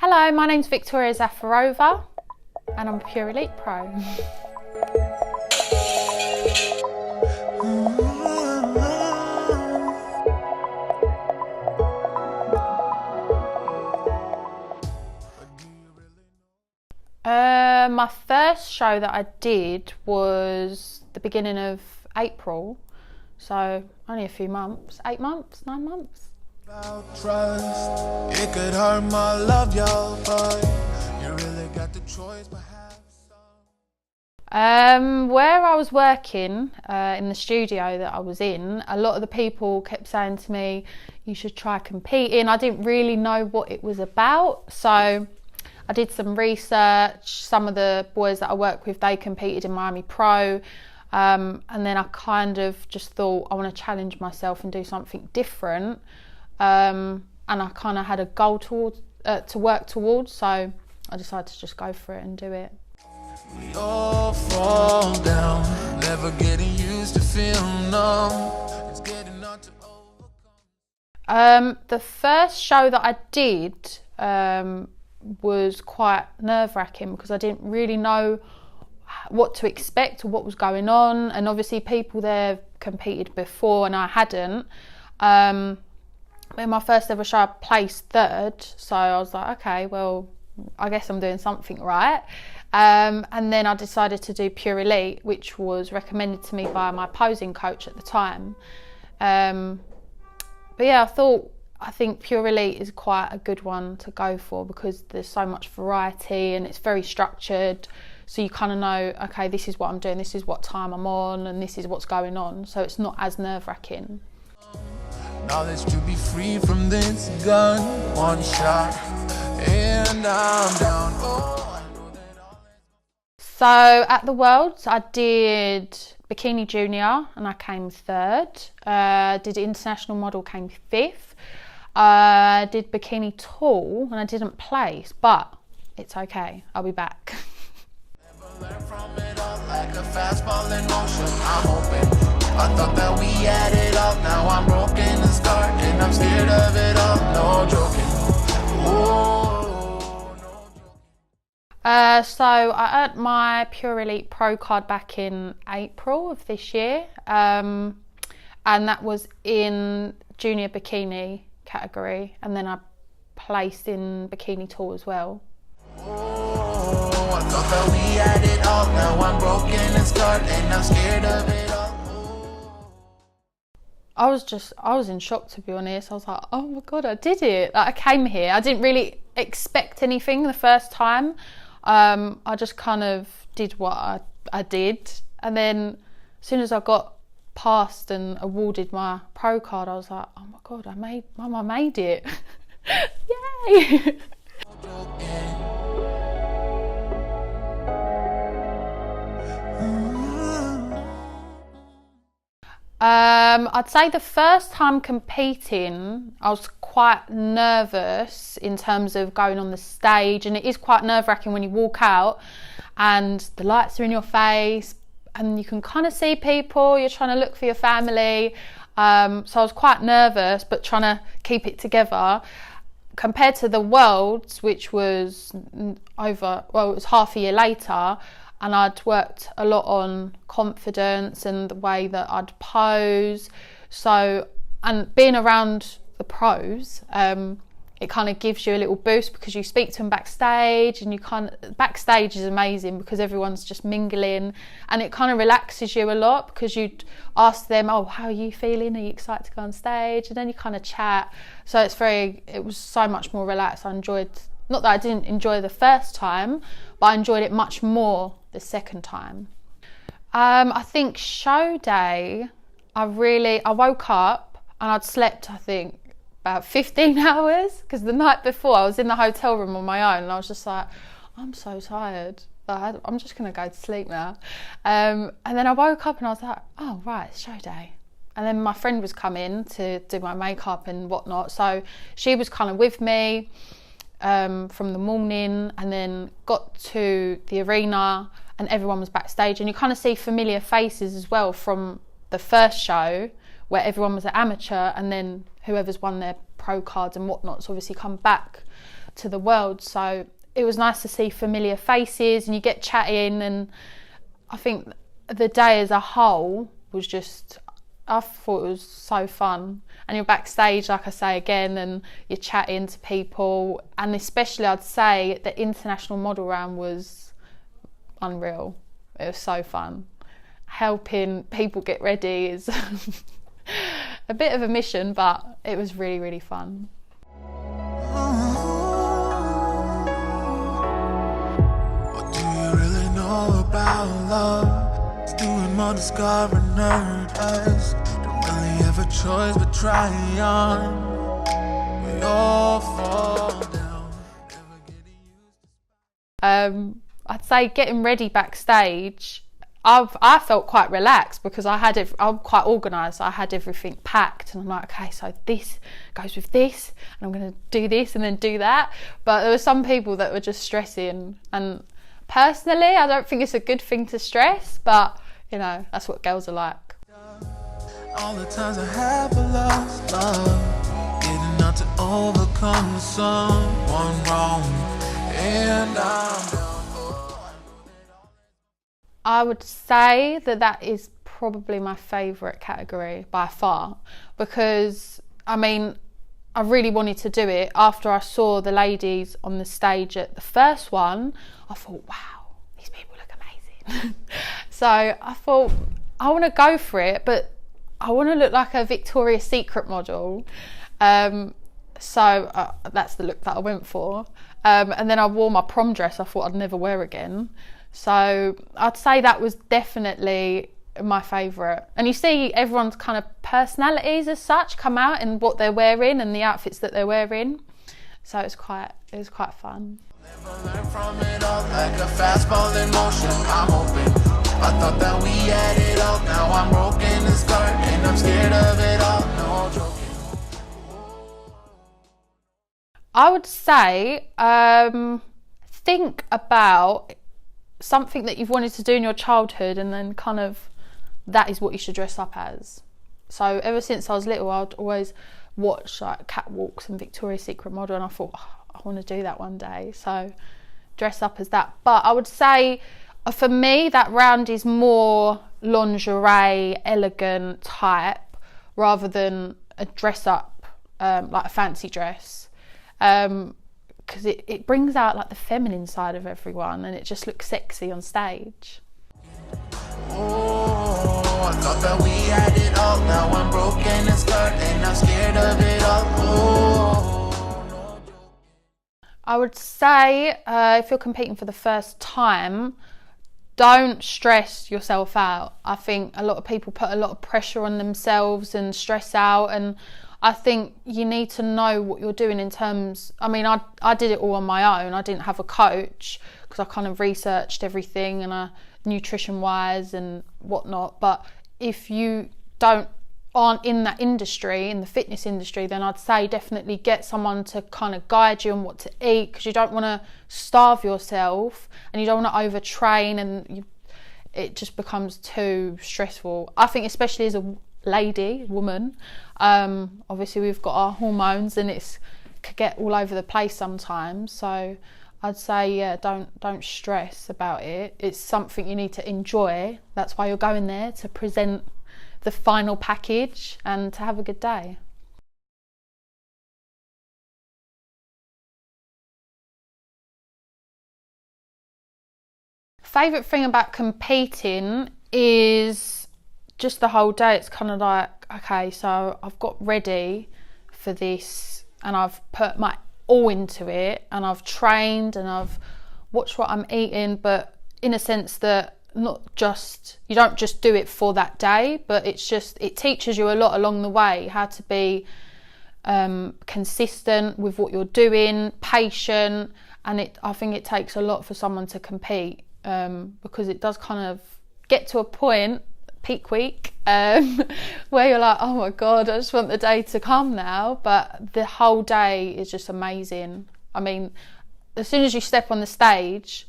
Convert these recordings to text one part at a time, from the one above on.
Hello, my name's Victoria Zafirova and I'm a Pure Elite Pro. My first show that I did was the beginning of April, so only a few months, 8 months, 9 months. Trust, it could hurt my love, y'all, but you really got the choice, Where I was working, in the studio that I was in, a lot of the people kept saying to me, you should try competing. I didn't really know what it was about, so I did some research. Some of the boys that I work with, they competed in Miami Pro, and then I kind of just thought I want to challenge myself and do something different. And I kind of had a goal to work towards, so I decided to just go for it and do it. We all fall down, never getting used to feel numb. It's getting hard to overcome. The first show that I did was quite nerve-wracking because I didn't really know what to expect or what was going on, and obviously people there competed before and I hadn't. In my first ever show I placed third, so I was like, okay, well, I guess I'm doing something right. And then I decided to do Pure Elite, which was recommended to me by my posing coach at the time. But yeah, I think Pure Elite is quite a good one to go for because there's so much variety and it's very structured. So you kind of know, okay, this is what I'm doing, this is what time I'm on, and this is what's going on. So it's not as nerve-wracking. Knowledge to be free from this gun, one shot, and I'm down. So at the Worlds, I did Bikini Junior and I came third. Did International Model, came fifth. Did Bikini Tall and I didn't place, but it's okay, I'll be back. Learn from it all like a fastball in motion. I'm open. I thought that we had it all. Now I'm broken and scarred, and I'm scared of it all. No joking. Oh, no joking. So I earned my Pure Elite Pro card back in April of this year, and that was in Junior Bikini category, and then I placed in Bikini Tall as well. Oh, I thought that we had it all. Now I'm broken and scarred, and I'm scared of it all. I was in shock, to be honest. I was like, oh my God, I did it. Like, I came here. I didn't really expect anything the first time. I just kind of did what I did. And then as soon as I got passed and awarded my pro card, I was like, oh my God, I made it. Yay. I'd say the first time competing, I was quite nervous in terms of going on the stage, and it is quite nerve-wracking when you walk out and the lights are in your face and you can kind of see people, you're trying to look for your family. So I was quite nervous but trying to keep it together. Compared to the Worlds, which was it was half a year later, and I'd worked a lot on confidence and the way that I'd pose. So, and being around the pros, it kind of gives you a little boost because you speak to them backstage, and backstage is amazing because everyone's just mingling, and it kind of relaxes you a lot because you'd ask them, oh, how are you feeling? Are you excited to go on stage? And then you kind of chat. So it was so much more relaxed. I enjoyed, not that I didn't enjoy the first time, but I enjoyed it much more the second time. I think show day, I woke up and I'd slept, I think, about 15 hours because the night before I was in the hotel room on my own and I was just like, I'm so tired. I'm just going to go to sleep now. And then I woke up and I was like, oh, right, it's show day. And then my friend was coming to do my makeup and whatnot. So she was kind of with me from the morning, and then got to the arena and everyone was backstage, and you kind of see familiar faces as well from the first show where everyone was an amateur, and then whoever's won their pro cards and whatnot's obviously come back to the world. So it was nice to see familiar faces and you get chatting, and I think the day as a whole was just, I thought it was so fun. And you're backstage, like I say again, and you're chatting to people, and especially I'd say the international model round was unreal. It was so fun. Helping people get ready is a bit of a mission, but it was really, really fun. What do you really know about love? It's doing more discovering hurt us. Don't really have a choice but try on. We all fall down. I'd say getting ready backstage, I felt quite relaxed because I'm quite organised. I had everything packed, and I'm like, okay, so this goes with this, and I'm going to do this and then do that. But there were some people that were just stressing, and personally, I don't think it's a good thing to stress, but you know, that's what girls are like. All the times I have lost love, getting out to overcome someone wrong, and I'm down. I would say that is probably my favourite category by far, because I mean, I really wanted to do it. After I saw the ladies on the stage at the first one, I thought, wow, these people look amazing. So I thought, I want to go for it, but I want to look like a Victoria's Secret model. So that's the look that I went for. And then I wore my prom dress I thought I'd never wear again. So I'd say that was definitely my favourite. And you see everyone's kind of personalities as such come out in what they're wearing and the outfits that they're wearing. So it was quite fun. Never learn from it all, like a fastball in motion. I'm open. I thought that we had it all. Now I'm broken and scarred, and I'm scared of it all. No joking. I would say think about something that you've wanted to do in your childhood, and then kind of that is what you should dress up as. So ever since I was little, I'd always watch like catwalks and Victoria's Secret model, and I thought, oh, I want to do that one day, so dress up as that. But I would say for me that round is more lingerie, elegant type, rather than a dress up like a fancy dress, because it brings out like the feminine side of everyone, and it just looks sexy on stage. Oh, I thought that we had it all. Now I'm broken and scarred, and I'm scared of it all. Oh, no. I would say if you're competing for the first time, don't stress yourself out. I think a lot of people put a lot of pressure on themselves and stress out, and I think you need to know what you're doing in terms, I mean, I did it all on my own. I didn't have a coach because I kind of researched everything, and nutrition wise and whatnot. But if you aren't in that industry, in the fitness industry, then I'd say definitely get someone to kind of guide you on what to eat, because you don't want to starve yourself and you don't want to overtrain, and it just becomes too stressful. I think especially as a woman, obviously we've got our hormones and it could get all over the place sometimes. So I'd say, yeah, don't stress about it. It's something you need to enjoy. That's why you're going there, to present the final package and to have a good day. Favourite thing about competing is just the whole day. It's kind of like, okay, so I've got ready for this and I've put my all into it, and I've trained and I've watched what I'm eating, but in a sense that you don't just do it for that day, but it teaches you a lot along the way, how to be consistent with what you're doing, patient, and I think it takes a lot for someone to compete, because it does kind of get to a point, peak week, where you're like, oh my god, I just want the day to come now. But the whole day is just amazing. I mean, as soon as you step on the stage,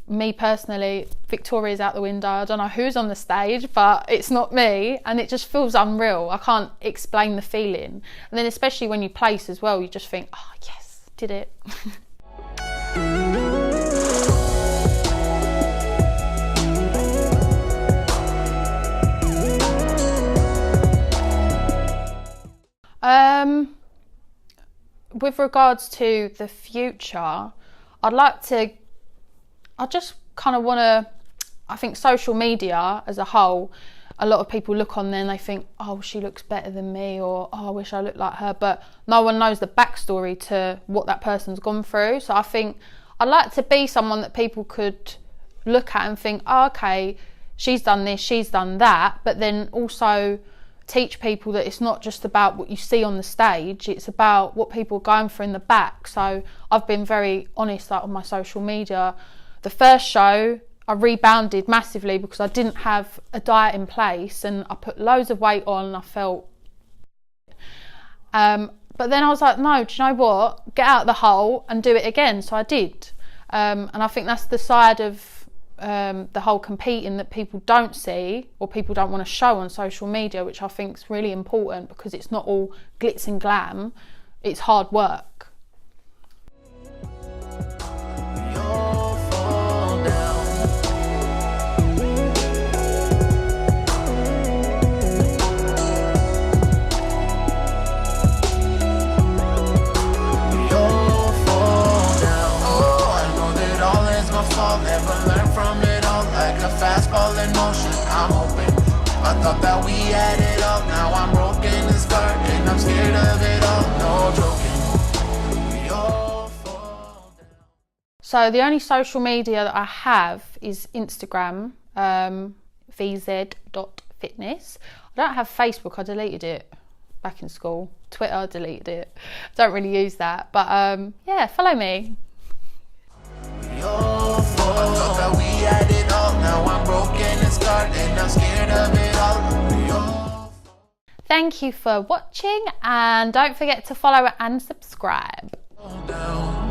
me personally, Victoria's out the window. I don't know who's on the stage, but it's not me, and it just feels unreal. I can't explain the feeling. And then especially when you place as well, you just think, oh yes, did it. With regards to the future, I just kind of want to, I think social media as a whole, a lot of people look on there and they think, oh, she looks better than me, or oh, I wish I looked like her, but no one knows the backstory to what that person's gone through. So I think I'd like to be someone that people could look at and think, oh, okay, she's done this, she's done that, but then also teach people that it's not just about what you see on the stage, it's about what people are going through in the back. So I've been very honest, like on my social media. The first show I rebounded massively because I didn't have a diet in place and I put loads of weight on and I felt but then I was like, no, do you know what, get out of the hole and do it again. So I did, and I think that's the side of the whole competing that people don't see or people don't want to show on social media, which I think is really important because it's not all glitz and glam, it's hard work. Fastball in motion, I'm open. I thought that we had it all. Now I'm broken and scarred, and I'm scared of it all. No joking. We all fall down. So the only social media that I have is Instagram, vz.fitness. I don't have Facebook, I deleted it back in school. Twitter, I deleted it. Don't really use that, but yeah, follow me. We all fall. I thought that we had it all. Now I'm broken and scarred, and I'm scared of it all. We all fall. Thank you for watching, and don't forget to follow and subscribe. Down.